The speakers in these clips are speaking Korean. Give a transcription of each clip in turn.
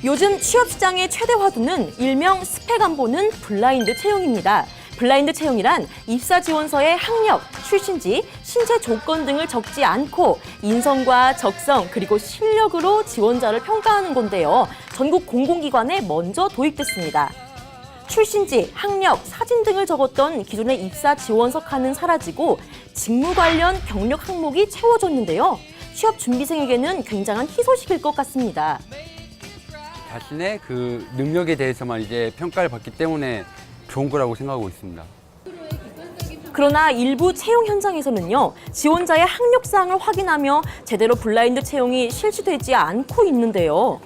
요즘 취업시장의 최대 화두는 일명 스펙 안 보는 블라인드 채용입니다. 블라인드 채용이란 입사 지원서에 학력, 출신지, 신체 조건 등을 적지 않고 인성과 적성 그리고 실력으로 지원자를 평가하는 건데요. 전국 공공기관에 먼저 도입됐습니다. 출신지, 학력, 사진 등을 적었던 기존의 입사 지원서 칸은 사라지고 직무 관련 경력 항목이 채워졌는데요. 취업 준비생에게는 굉장한 희소식일 것 같습니다. 자신의 그 능력에 대해서만 이제 평가를 받기 때문에 좋은 거라고 생각하고 있습니다. 그러나 일부 채용 현장에서는요, 지원자의 학력 사항을 확인하며 제대로 블라인드 채용이 실시되지 않고 있는데요.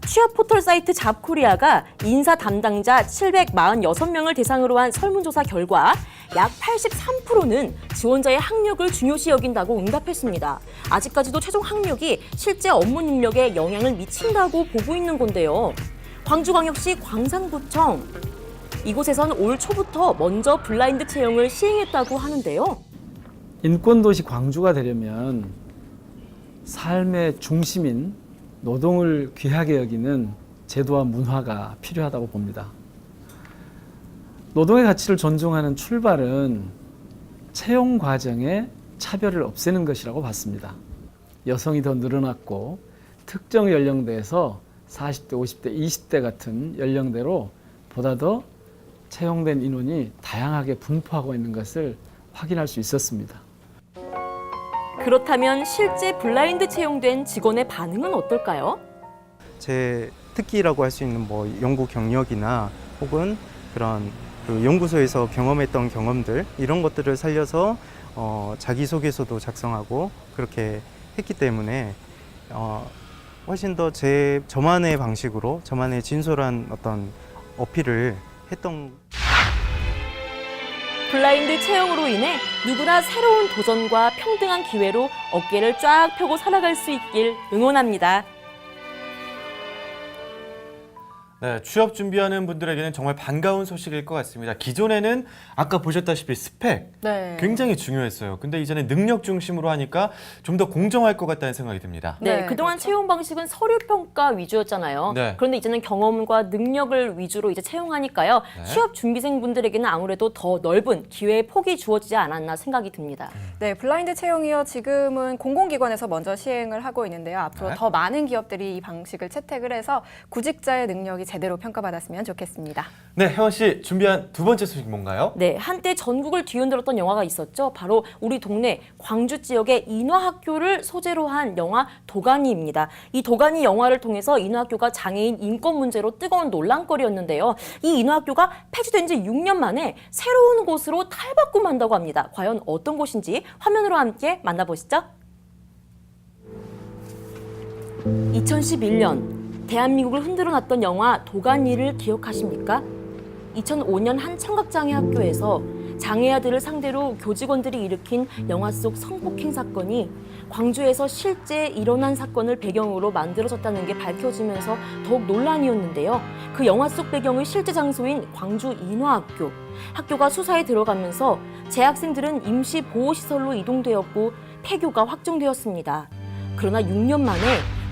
취업 포털 사이트 잡코리아가 인사 담당자 746명을 대상으로 한 설문조사 결과 약 83%는 지원자의 학력을 중요시 여긴다고 응답했습니다. 아직까지도 최종 학력이 실제 업무 능력에 영향을 미친다고 보고 있는 건데요. 광주광역시 광산구청, 이곳에선 올 초부터 먼저 블라인드 채용을 시행했다고 하는데요. 인권도시 광주가 되려면 삶의 중심인 노동을 귀하게 여기는 제도와 문화가 필요하다고 봅니다. 노동의 가치를 존중하는 출발은 채용 과정의 차별을 없애는 것이라고 봤습니다. 여성이 더 늘어났고 특정 연령대에서 40대, 50대, 20대 같은 연령대로 보다 더 채용된 인원이 다양하게 분포하고 있는 것을 확인할 수 있었습니다. 그렇다면 실제 블라인드 채용된 직원의 반응은 어떨까요? 제 특기라고 할 수 있는 뭐 연구 경력이나 혹은 그런 그 연구소에서 경험했던 경험들 이런 것들을 살려서 자기소개서도 작성하고 그렇게 했기 때문에 훨씬 더 저만의 방식으로 저만의 진솔한 어떤 어필을 했던. 블라인드 채용으로 인해 누구나 새로운 도전과 평등한 기회로 어깨를 쫙 펴고 살아갈 수 있길 응원합니다. 네, 취업 준비하는 분들에게는 정말 반가운 소식일 것 같습니다. 기존에는 아까 보셨다시피 스펙 굉장히 중요했어요. 근데 이제는 능력 중심으로 하니까 좀 더 공정할 것 같다는 생각이 듭니다. 네, 그동안 채용 방식은 서류 평가 위주였잖아요. 네. 그런데 이제는 경험과 능력을 위주로 이제 채용하니까요. 네. 취업 준비생분들에게는 아무래도 더 넓은 기회의 폭이 주어지지 않았나 생각이 듭니다. 네, 블라인드 채용이요. 지금은 공공기관에서 먼저 시행을 하고 있는데요. 앞으로 네. 더 많은 기업들이 이 방식을 채택을 해서 구직자의 능력이 제대로 평가받았으면 좋겠습니다. 네, 혜원 씨 준비한 두 번째 소식 뭔가요? 네, 한때 전국을 뒤흔들었던 영화가 있었죠. 바로 우리 동네 광주 지역의 인화학교를 소재로 한 영화 도가니입니다. 이 도가니 영화를 통해서 인화학교가 장애인 인권 문제로 뜨거운 논란거리였는데요. 이 인화학교가 폐지된 지 6년 만에 새로운 곳으로 탈바꿈한다고 합니다. 과연 어떤 곳인지 화면으로 함께 만나보시죠. 2011년 대한민국을 흔들어놨던 영화 도가니를 기억하십니까? 2005년 한 청각장애 학교에서 장애 아들을 상대로 교직원들이 일으킨 영화 속 성폭행 사건이 광주에서 실제 일어난 사건을 배경으로 만들어졌다는 게 밝혀지면서 더욱 논란이었는데요. 그 영화 속 배경의 실제 장소인 광주 인화학교. 학교가 수사에 들어가면서 재학생들은 임시 보호시설로 이동되었고 폐교가 확정되었습니다. 그러나 6년 만에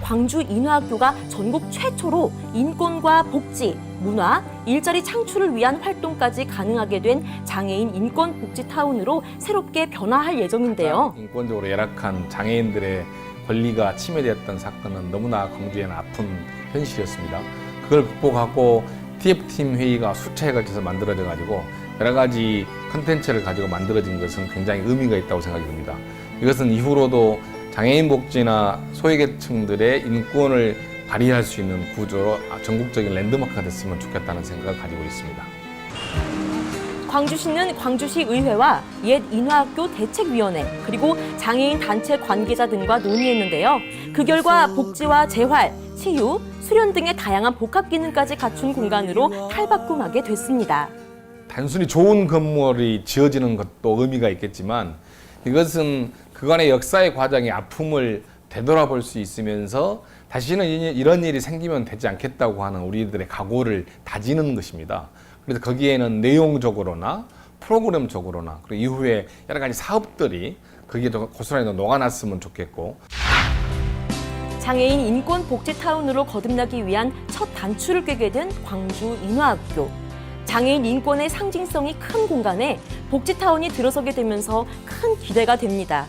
광주 인화학교가 전국 최초로 인권과 복지, 문화, 일자리 창출을 위한 활동까지 가능하게 된 장애인 인권복지타운으로 새롭게 변화할 예정인데요. 인권적으로 열악한 장애인들의 권리가 침해되었던 사건은 너무나 광주에는 아픈 현실이었습니다. 그걸 극복하고 TF팀 회의가 수차에 걸쳐서 만들어져 가지고 여러 가지 컨텐츠를 가지고 만들어진 것은 굉장히 의미가 있다고 생각이 듭니다. 이것은 이후로도 장애인 복지나 소외계층들의 인권을 발휘할 수 있는 구조로 전국적인 랜드마크가 됐으면 좋겠다는 생각을 가지고 있습니다. 광주시는 광주시 의회와 옛 인화학교 대책위원회 그리고 장애인 단체 관계자 등과 논의했는데요. 그 결과 복지와 재활, 치유, 수련 등의 다양한 복합 기능까지 갖춘 공간으로 탈바꿈하게 됐습니다. 단순히 좋은 건물이 지어지는 것도 의미가 있겠지만 이것은 그간의 역사의 과정의 아픔을 되돌아볼 수 있으면서 다시는 이런 일이 생기면 되지 않겠다고 하는 우리들의 각오를 다지는 것입니다. 그래서 거기에는 내용적으로나 프로그램적으로나 그리고 이후에 여러 가지 사업들이 거기에 고스란히 녹아났으면 좋겠고. 장애인 인권 복지 타운으로 거듭나기 위한 첫 단추를 꿰게 된 광주 인화학교. 장애인 인권의 상징성이 큰 공간에 복지 타운이 들어서게 되면서 큰 기대가 됩니다.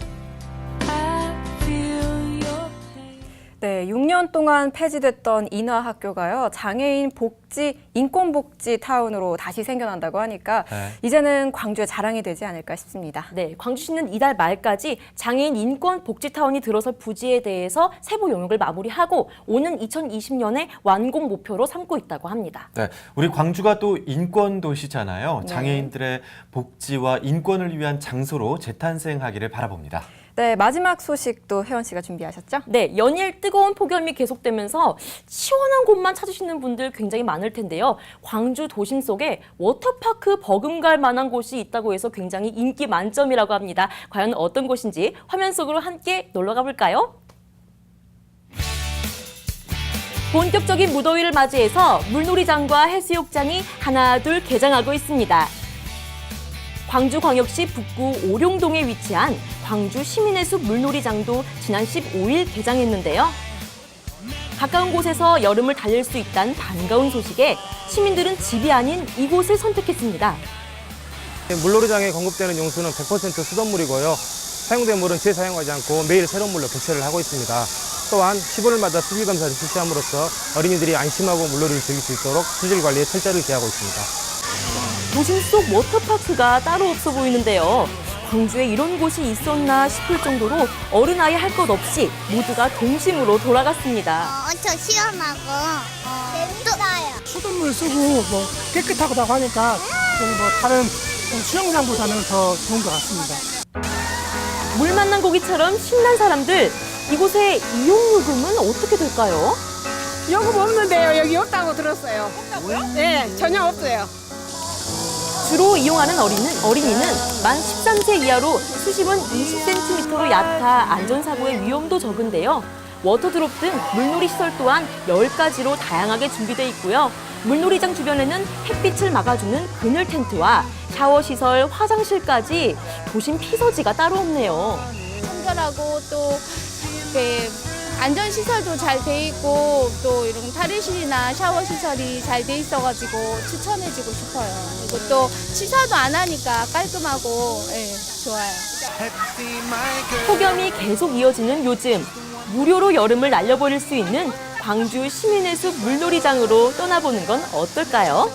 네, 6년 동안 폐지됐던 인화학교가요, 장애인 복지, 인권복지 타운으로 다시 생겨난다고 하니까 이제는 광주의 자랑이 되지 않을까 싶습니다. 네, 광주시는 이달 말까지 장애인 인권 복지 타운이 들어설 부지에 대해서 세부 용역을 마무리하고 오는 2020년에 완공 목표로 삼고 있다고 합니다. 네, 우리 광주가 또 인권 도시잖아요. 장애인들의 복지와 인권을 위한 장소로 재탄생하기를 바라봅니다. 네, 마지막 소식도 혜원 씨가 준비하셨죠? 네, 연일 뜨거운 폭염이 계속되면서 시원한 곳만 찾으시는 분들 굉장히 많을 텐데요. 광주 도심 속에 워터파크 버금갈 만한 곳이 있다고 해서 굉장히 인기 만점이라고 합니다. 과연 어떤 곳인지 화면 속으로 함께 놀러 가볼까요? 본격적인 무더위를 맞이해서 물놀이장과 해수욕장이 하나 둘 개장하고 있습니다. 광주광역시 북구 오룡동에 위치한 광주 시민해수 물놀이장도 지난 15일 개장했는데요. 가까운 곳에서 여름을 달릴 수 있다는 반가운 소식에 시민들은 집이 아닌 이곳을 선택했습니다. 물놀이장에 공급되는 용수는 100% 수돗물이고요. 사용된 물은 재사용하지 않고 매일 새로운 물로 교체를 하고 있습니다. 또한 15일마다 수질 검사를 실시함으로써 어린이들이 안심하고 물놀이를 즐길 수 있도록 수질 관리에 철저를 기하고 있습니다. 도심 속 워터파크가 따로 없어 보이는데요. 광주에 이런 곳이 있었나 싶을 정도로 어른 아이 할 것 없이 모두가 동심으로 돌아갔습니다. 엄청 시원하고 재밌어요. 수돗물 쓰고 뭐 깨끗하고 하니까 좀 뭐 다른 수영장보다는 더 좋은 것 같습니다. 물 만난 고기처럼 신난 사람들, 이곳의 이용 요금은 어떻게 될까요? 요금 없는데요. 여기 없다고 들었어요. 없다고요? 네, 전혀 없어요. 주로 이용하는 어린이는 만 13세 이하로 수심은 20cm로 얕아 안전사고의 위험도 적은데요. 워터드롭 등 물놀이 시설 또한 10가지로 다양하게 준비되어 있고요. 물놀이장 주변에는 햇빛을 막아주는 그늘 텐트와 샤워시설, 화장실까지 도심 피서지가 따로 없네요. 친절하고 또 안전시설도 잘 돼 있고 또 이런 탈의실이나 샤워시설이 잘 돼 있어가지고 추천해주고 싶어요. 그리고 또 치사도 안 하니까 깔끔하고 좋아요. 폭염이 계속 이어지는 요즘, 무료로 여름을 날려버릴 수 있는 광주 시민해수 물놀이장으로 떠나보는 건 어떨까요?